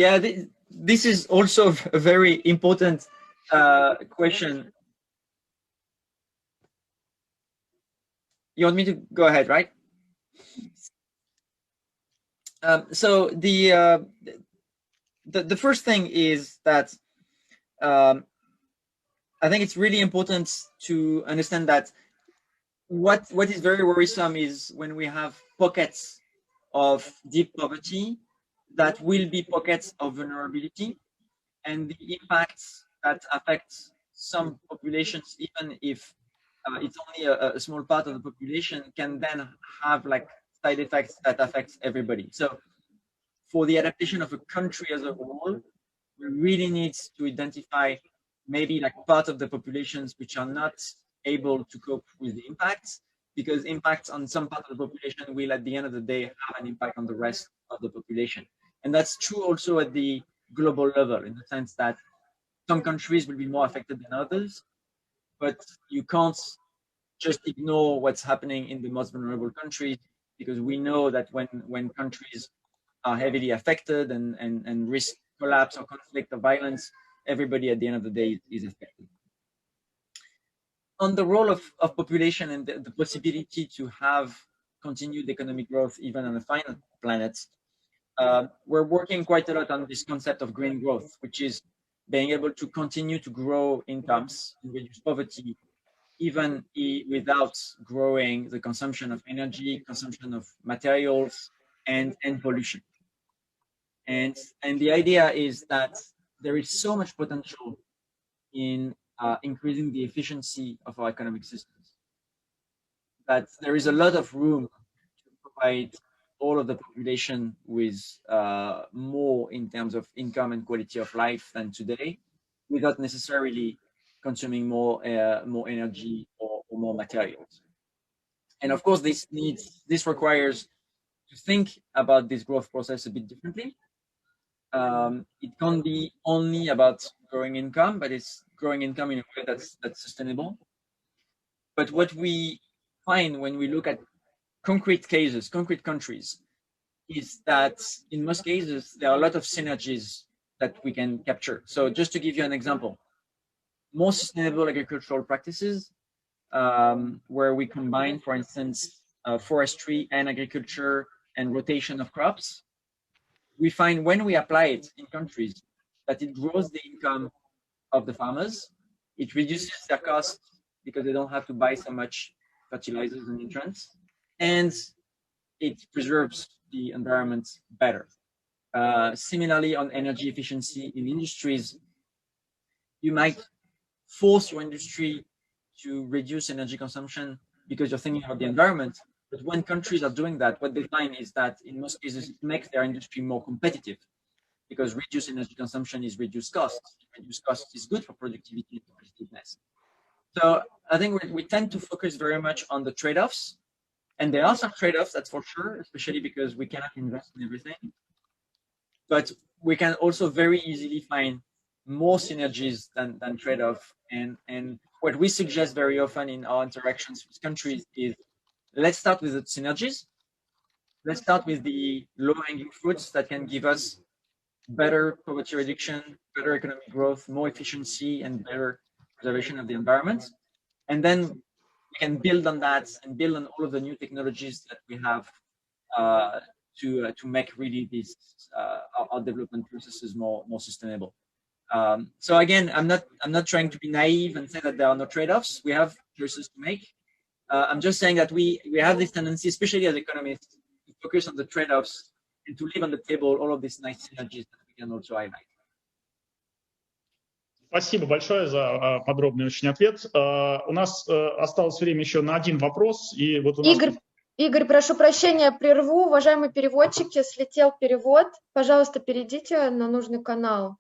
Yeah, this is also a very important question. You want me to go ahead, right? So the first thing is that I think it's really important to understand that what is very worrisome is when we have pockets of deep poverty that will be pockets of vulnerability, and the impacts that affect some populations, even if it's only a small part of the population, can then have like side effects that affect everybody. So for the adaptation of a country as a whole, we really need to identify maybe like part of the populations which are not able to cope with the impacts, because impacts on some part of the population will at the end of the day have an impact on the rest of the population. And that's true also at the global level, in the sense that some countries will be more affected than others, but you can't just ignore what's happening in the most vulnerable countries, because we know that when countries are heavily affected and risk collapse or conflict or violence, everybody at the end of the day is affected. On the role of population and the possibility to have continued economic growth even on a finite planet, we're working quite a lot on this concept of green growth, which is being able to continue to grow incomes and reduce poverty, even without growing the consumption of energy, consumption of materials, and pollution. And the idea is that there is so much potential in increasing the efficiency of our economic systems, that there is a lot of room to provide all of the population with more in terms of income and quality of life than today, without necessarily consuming more energy or more materials. And of course, this requires to think about this growth process a bit differently. It can't be only about growing income, but it's growing income in a way that's sustainable. But what we find when we look at concrete cases, concrete countries, is that in most cases, there are a lot of synergies that we can capture. So just to give you an example, more sustainable agricultural practices, where we combine, for instance, forestry and agriculture and rotation of crops, we find when we apply it in countries that it grows the income of the farmers, it reduces their costs because they don't have to buy so much fertilizers and nutrients, and it preserves the environment better. Similarly, on energy efficiency in industries, you might force your industry to reduce energy consumption because you're thinking of the environment. But when countries are doing that, what they find is that in most cases, it makes their industry more competitive, because reduced energy consumption is reduced costs. Reduced costs is good for productivity and competitiveness. So I think we tend to focus very much on the trade-offs. And there are some trade-offs, that's for sure, especially because we cannot invest in everything. But we can also very easily find more synergies than trade-off. And what we suggest very often in our interactions with countries is, let's start with the synergies. Let's start with the low-hanging fruits that can give us better poverty reduction, better economic growth, more efficiency, and better preservation of the environment. And then we can build on that and build on all of the new technologies that we have to make really these our development processes more sustainable. So again, I'm not trying to be naive and say that there are no trade-offs. We have choices to make. I'm just saying that we have this tendency, especially as economists, to focus on the trade-offs and to leave on the table all of these nice synergies that we can also highlight. Спасибо большое за подробный очень ответ. У нас осталось время еще на один вопрос. И вот у нас... Игорь, прошу прощения, прерву. Уважаемые переводчики, слетел перевод. Пожалуйста, перейдите на нужный канал.